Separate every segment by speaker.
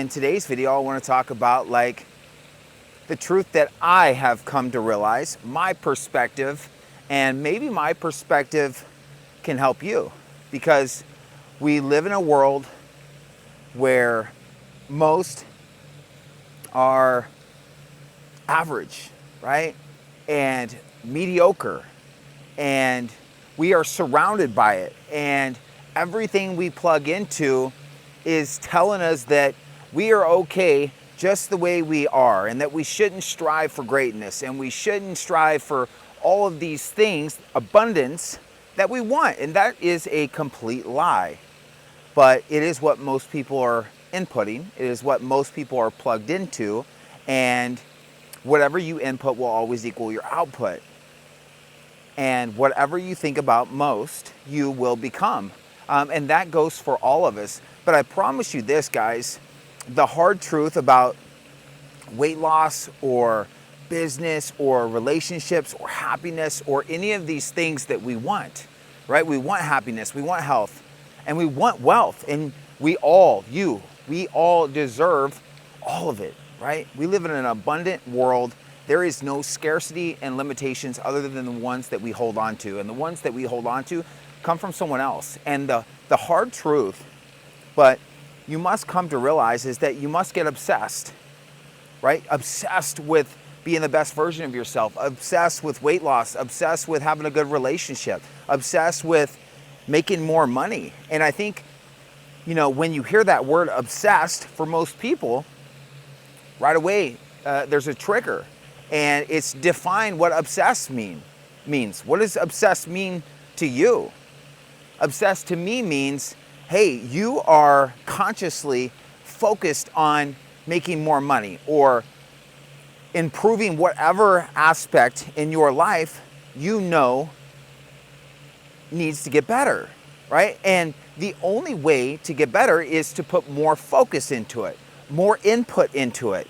Speaker 1: In today's video, I want to talk about the truth that I have come to realize, my perspective, and maybe my perspective can help you, because we live in a world where most are average, right? And mediocre. And we are surrounded by it. And everything we plug into is telling us that we are okay just the way we are, and that we shouldn't strive for greatness, and we shouldn't strive for all of these things, abundance that we want. And that is a complete lie. But it is what most people are inputting. It is what most people are plugged into. And whatever you input will always equal your output. And whatever you think about most, you will become. And that goes for all of us. But I promise you this, guys, the hard truth about weight loss or business or relationships or happiness or any of these things that we want, right? We want happiness, we want health, and we want wealth. And we all deserve all of it, right? We live in an abundant world. There is no scarcity and limitations other than the ones that we hold on to. And the ones that we hold on to come from someone else. And the hard truth, but you must come to realize, is that you must get obsessed, right? Obsessed with being the best version of yourself, obsessed with weight loss, obsessed with having a good relationship, obsessed with making more money. And I think, when you hear that word obsessed, for most people, right away, there's a trigger. And it's define what obsessed means. What does obsessed mean to you? Obsessed to me means, hey, you are consciously focused on making more money or improving whatever aspect in your life needs to get better, right? And the only way to get better is to put more focus into it, more input into it,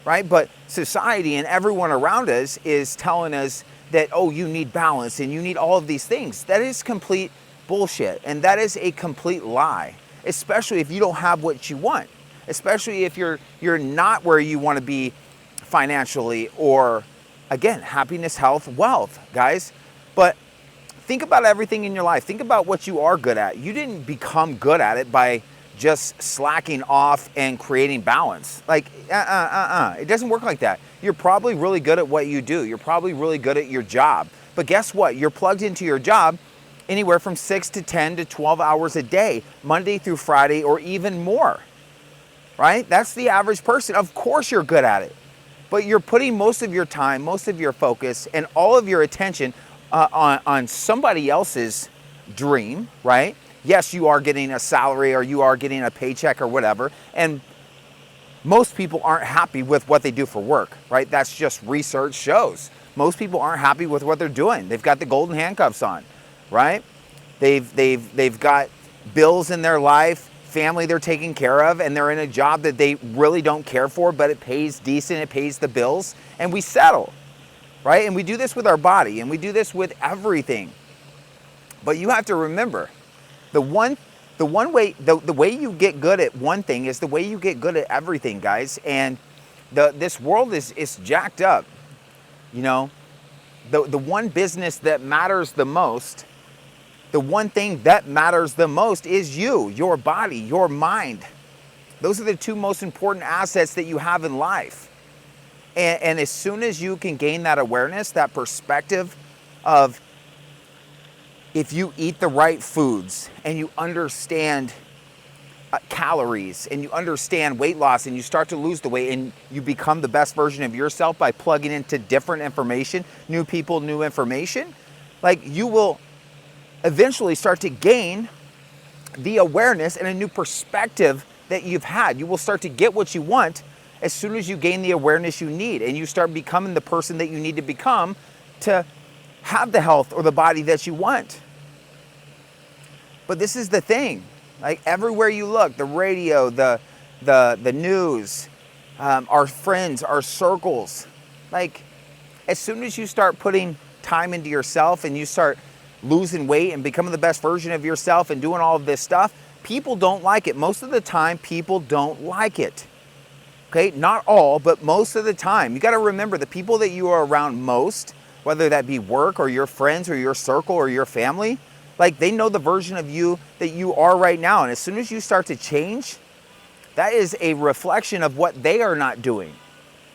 Speaker 1: right? But society and everyone around us is telling us that, oh, you need balance and you need all of these things. That is complete bullshit. And that is a complete lie, especially if you don't have what you want, especially if you're not where you want to be financially, or again, happiness, health, wealth, guys. But think about everything in your life. Think about what you are good at. You didn't become good at it by just slacking off and creating balance. It doesn't work like that. You're probably really good at what you do. You're probably really good at your job. But guess what? You're plugged into your job anywhere from 6 to 10 to 12 hours a day, Monday through Friday, or even more, right? That's the average person. Of course you're good at it, but you're putting most of your time, most of your focus, and all of your attention on somebody else's dream, right? Yes, you are getting a salary or you are getting a paycheck or whatever, and most people aren't happy with what they do for work, right? That's just research shows. Most people aren't happy with what they're doing. They've got the golden handcuffs on, right? They've got bills in their life, family they're taking care of, and they're in a job that they really don't care for, but it pays decent, it pays the bills, and we settle, right? And we do this with our body, and we do this with everything. But you have to remember, the way you get good at one thing is the way you get good at everything, guys. And this world is jacked up. The one business that matters the most, the one thing that matters the most is you, your body, your mind. Those are the two most important assets that you have in life. And as soon as you can gain that awareness, that perspective of, if you eat the right foods and you understand calories and you understand weight loss and you start to lose the weight and you become the best version of yourself by plugging into different information, new people, new information, you will eventually start to gain the awareness and a new perspective that you've had. You will start to get what you want as soon as you gain the awareness you need, and you start becoming the person that you need to become to have the health or the body that you want. But this is the thing, everywhere you look, the radio, the news, our friends, our circles, as soon as you start putting time into yourself and you start losing weight and becoming the best version of yourself and doing all of this stuff, People don't like it. Most of the time, people don't like it. Okay, not all, but most of the time. You got to remember the people that you are around most, whether that be work or your friends or your circle or your family, like they know the version of you that you are right now. And as soon as you start to change, that is a reflection of what they are not doing,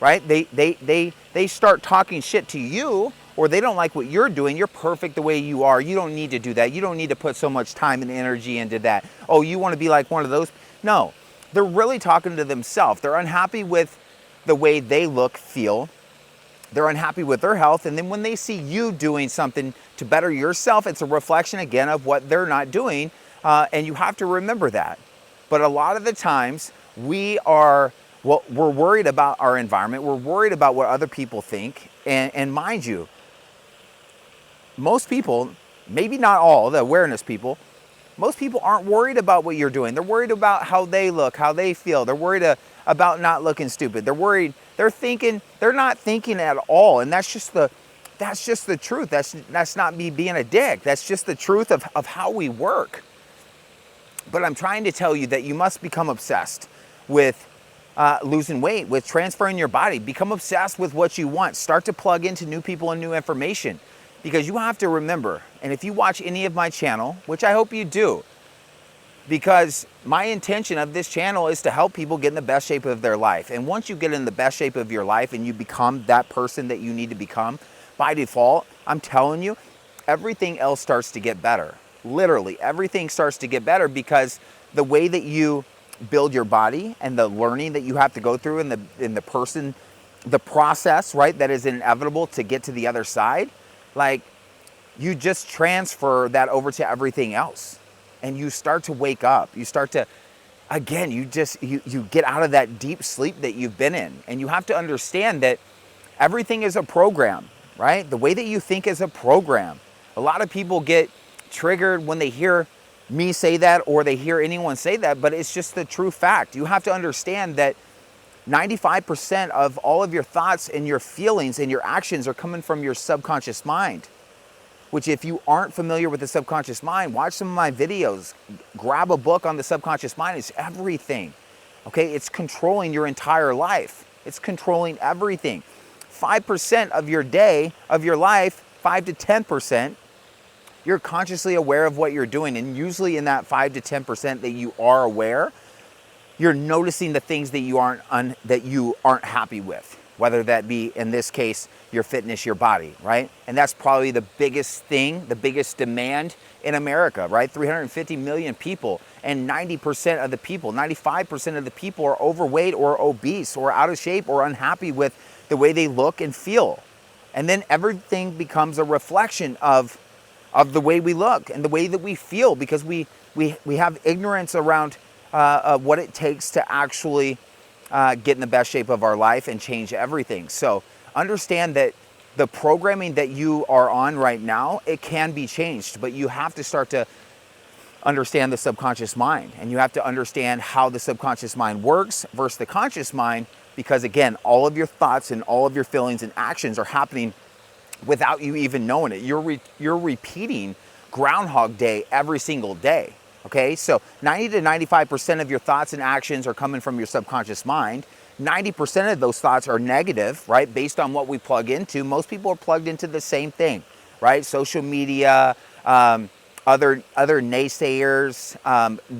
Speaker 1: right? They start talking shit to you, or they don't like what you're doing. You're perfect the way you are. You don't need to do that. You don't need to put so much time and energy into that. Oh, you want to be like one of those? No. They're really talking to themselves. They're unhappy with the way they look, feel. They're unhappy with their health. And then when they see you doing something to better yourself, it's a reflection again of what they're not doing. And you have to remember that. But a lot of the times we're worried about our environment. We're worried about what other people think. And mind you, most people, maybe not all, the awareness people, most people aren't worried about what you're doing. They're worried about how they look, how they feel. They're worried about not looking stupid. They're worried, they're not thinking at all. And that's just the truth. That's not me being a dick. That's just the truth of how we work. But I'm trying to tell you that you must become obsessed with losing weight, with transferring your body. Become obsessed with what you want. Start to plug into new people and new information. Because you have to remember, and if you watch any of my channel, which I hope you do, because my intention of this channel is to help people get in the best shape of their life. And once you get in the best shape of your life and you become that person that you need to become, by default, I'm telling you, everything else starts to get better. Literally, everything starts to get better because the way that you build your body and the learning that you have to go through in the process, right, that is inevitable to get to the other side, like you just transfer that over to everything else and you start to wake up. You start to, again, you get out of that deep sleep that you've been in. And you have to understand that everything is a program, right? The way that you think is a program. A lot of people get triggered when they hear me say that or they hear anyone say that, but it's just the true fact. You have to understand that 95% of all of your thoughts and your feelings and your actions are coming from your subconscious mind, which if you aren't familiar with the subconscious mind, watch some of my videos, grab a book on the subconscious mind. It's everything, okay? It's controlling your entire life. It's controlling everything. 5% of your day, of your life, 5 to 10%, you're consciously aware of what you're doing. And usually in that 5 to 10% that you are aware, you're noticing the things that you aren't happy with, whether that be, in this case, your fitness, your body, right? And that's probably the biggest thing, the biggest demand in America, right? 350 million people, and 90% of the people, 95% of the people are overweight or obese or out of shape or unhappy with the way they look and feel. And then everything becomes a reflection of the way we look and the way that we feel, because we have ignorance around what it takes to actually get in the best shape of our life and change everything. So understand that the programming that you are on right now, it can be changed, but you have to start to understand the subconscious mind, and you have to understand how the subconscious mind works versus the conscious mind, because again, all of your thoughts and all of your feelings and actions are happening without you even knowing it. You're repeating Groundhog Day every single day. Okay, so 90 to 95% of your thoughts and actions are coming from your subconscious mind. 90% of those thoughts are negative, right? Based on what we plug into. Most people are plugged into the same thing, right? Social media, other naysayers,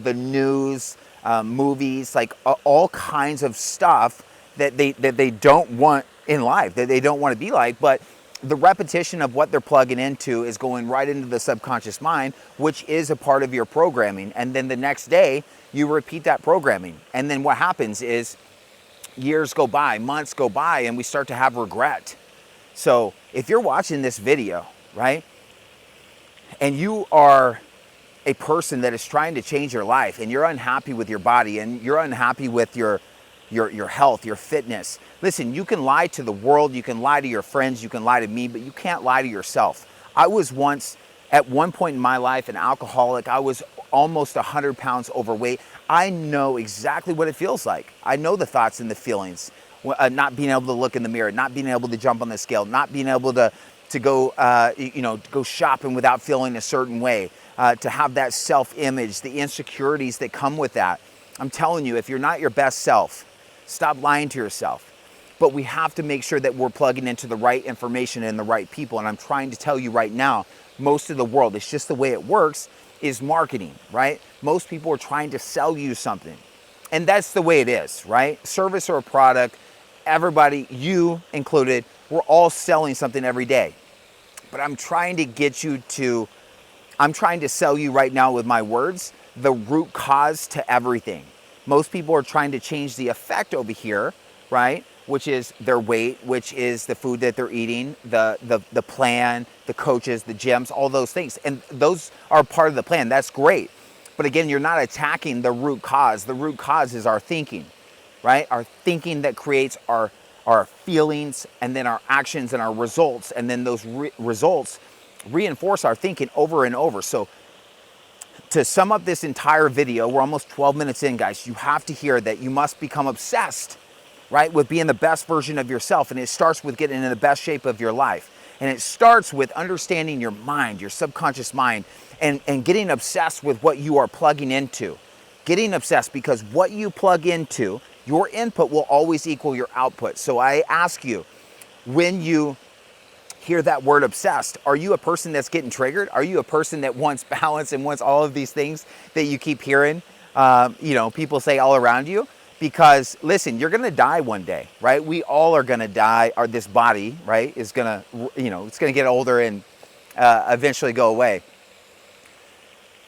Speaker 1: the news, movies, like all kinds of stuff that they don't want in life, that they don't want to be like, but the repetition of what they're plugging into is going right into the subconscious mind, which is a part of your programming. And then the next day, you repeat that programming. And then what happens is years go by, months go by, and we start to have regret. So if you're watching this video, right, and you are a person that is trying to change your life and you're unhappy with your body and you're unhappy with your health, your fitness. Listen, you can lie to the world, you can lie to your friends, you can lie to me, but you can't lie to yourself. I was once, at one point in my life, an alcoholic. I was almost 100 pounds overweight. I know exactly what it feels like. I know the thoughts and the feelings. Not being able to look in the mirror, not being able to jump on the scale, not being able to go, go shopping without feeling a certain way. to have that self-image, the insecurities that come with that. I'm telling you, if you're not your best self, stop lying to yourself. But we have to make sure that we're plugging into the right information and the right people. And I'm trying to tell you right now, most of the world, it's just the way it works, is marketing, right? Most people are trying to sell you something. And that's the way it is, right? Service or a product, everybody, you included, we're all selling something every day. But I'm trying to sell you right now with my words, the root cause to everything. Most people are trying to change the effect over here, right? Which is their weight, which is the food that they're eating, the plan, the coaches, the gyms, all those things. And those are part of the plan. That's great. But again, you're not attacking the root cause. The root cause is our thinking, right? Our thinking that creates our feelings, and then our actions and our results. And then those results reinforce our thinking over and over. So to sum up this entire video, we're almost 12 minutes in, guys. You have to hear that you must become obsessed, right, with being the best version of yourself. And it starts with getting in the best shape of your life. And it starts with understanding your mind, your subconscious mind, and getting obsessed with what you are plugging into. Getting obsessed, because what you plug into, your input will always equal your output. So I ask you, when you hear that word obsessed, are you a person that's getting triggered? Are you a person that wants balance and wants all of these things that you keep hearing, people say all around you? Because listen, you're gonna die one day, right? We all are gonna die, or this body, right, is gonna, it's gonna get older and eventually go away.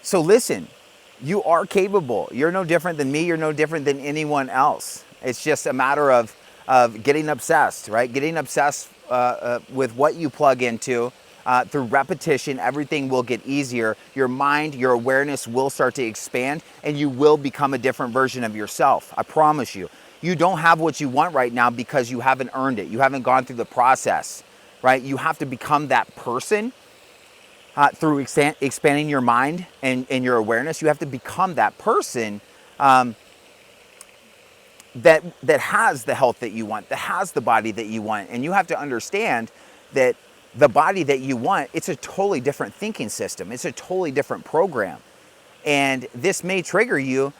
Speaker 1: So listen, you are capable. You're no different than me. You're no different than anyone else. It's just a matter of getting obsessed, right? Getting obsessed with what you plug into. Through repetition, everything will get easier. Your mind, your awareness will start to expand, and you will become a different version of yourself. I promise you. You don't have what you want right now because you haven't earned it. You haven't gone through the process, right? You have to become that person through expanding your mind and your awareness. You have to become that person that has the health that you want, that has the body that you want. And you have to understand that the body that you want, it's a totally different thinking system. It's a totally different program. And this may trigger you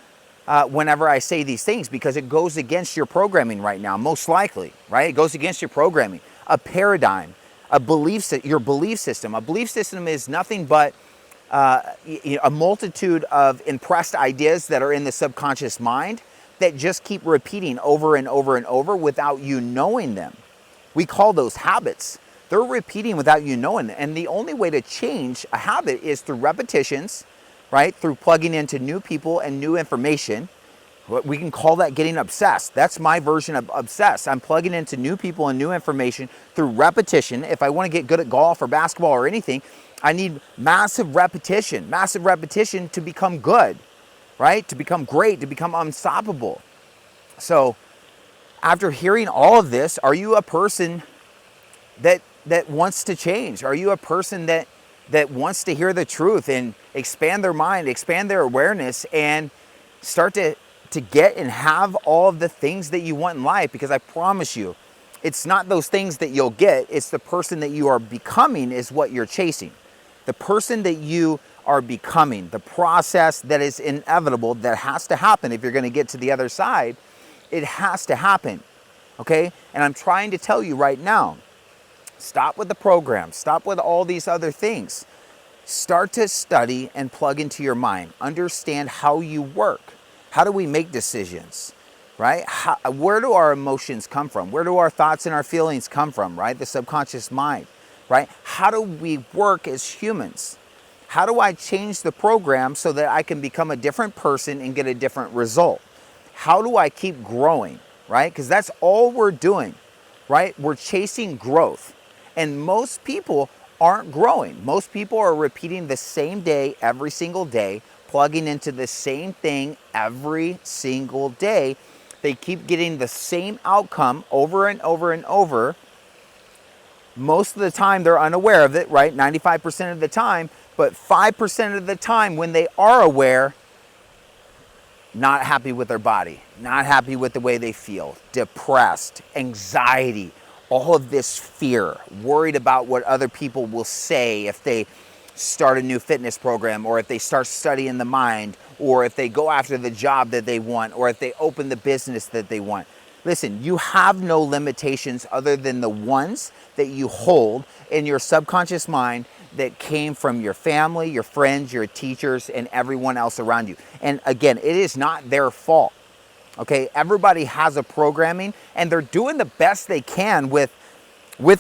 Speaker 1: whenever I say these things, because it goes against your programming right now, most likely, right? It goes against your programming, a paradigm, your belief system. A belief system is nothing but a multitude of impressed ideas that are in the subconscious mind that just keep repeating over and over and over without you knowing them. We call those habits. They're repeating without you knowing them. And the only way to change a habit is through repetitions, right? Through plugging into new people and new information. We can call that getting obsessed. That's my version of obsessed. I'm plugging into new people and new information through repetition. If I want to get good at golf or basketball or anything, I need massive repetition to become good, right? To become great, to become unstoppable. So after hearing all of this, are you a person that wants to change? Are you a person that wants to hear the truth and expand their mind, expand their awareness, and start to get and have all of the things that you want in life? Because I promise you, it's not those things that you'll get, it's the person that you are becoming is what you're chasing. The person that you are becoming, the process that is inevitable, that has to happen if you're going to get to the other side, it has to happen, okay? And I'm trying to tell you right now, stop with the program, stop with all these other things. Start to study and plug into your mind. Understand how you work. How do we make decisions, right? Where do our emotions come from? Where do our thoughts and our feelings come from, right? The subconscious mind, right? How do we work as humans? How do I change the program so that I can become a different person and get a different result? How do I keep growing, right? Because that's all we're doing, right? We're chasing growth. And most people aren't growing. Most people are repeating the same day every single day, plugging into the same thing every single day. They keep getting the same outcome over and over and over. Most of the time they're unaware of it, right? 95% of the time, but 5% of the time when they are aware, not happy with their body, not happy with the way they feel, depressed, anxiety, all of this fear, worried about what other people will say if they start a new fitness program, or if they start studying the mind, or if they go after the job that they want, or if they open the business that they want. Listen, you have no limitations other than the ones that you hold in your subconscious mind that came from your family, your friends, your teachers, and everyone else around you. And again, it is not their fault. Okay, everybody has a programming, and they're doing the best they can with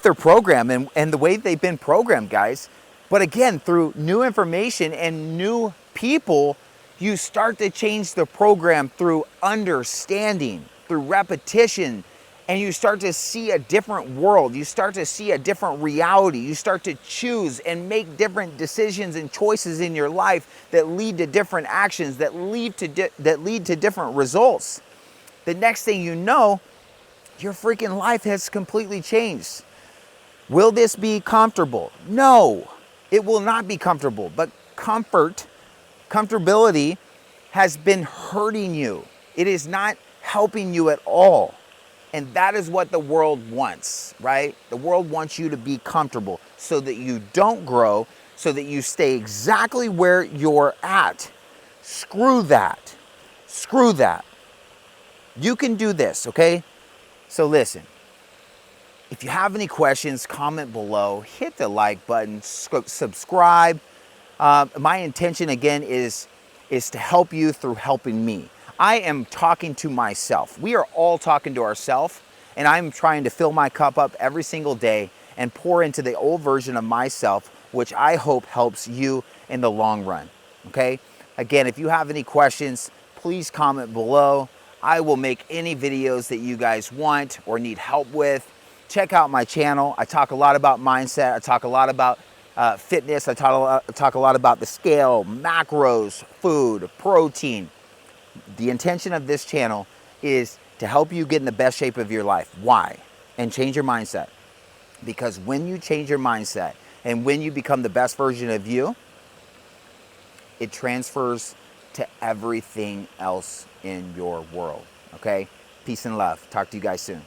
Speaker 1: their program and the way they've been programmed, guys. But again, through new information and new people, you start to change the program through understanding, through repetition, and you start to see a different world. You start to see a different reality. You start to choose and make different decisions and choices in your life that lead to different actions, that lead to different results. The next thing you know, your freaking life has completely changed. Will this be comfortable? No, it will not be comfortable. But comfortability has been hurting you. It is not helping you at all. And that is what the world wants, right? The world wants you to be comfortable so that you don't grow, so that you stay exactly where you're at. Screw that. Screw that. You can do this, okay? So listen, if you have any questions, comment below, hit the like button, subscribe. My intention again is to help you through helping me. I am talking to myself. We are all talking to ourselves, and I'm trying to fill my cup up every single day and pour into the old version of myself, which I hope helps you in the long run, okay? Again, if you have any questions, please comment below. I will make any videos that you guys want or need help with. Check out my channel. I talk a lot about mindset. I talk a lot about fitness. I talk a lot about the scale, macros, food, protein. The intention of this channel is to help you get in the best shape of your life. Why? And change your mindset. Because when you change your mindset and when you become the best version of you, it transfers to everything else in your world. Okay? Peace and love. Talk to you guys soon.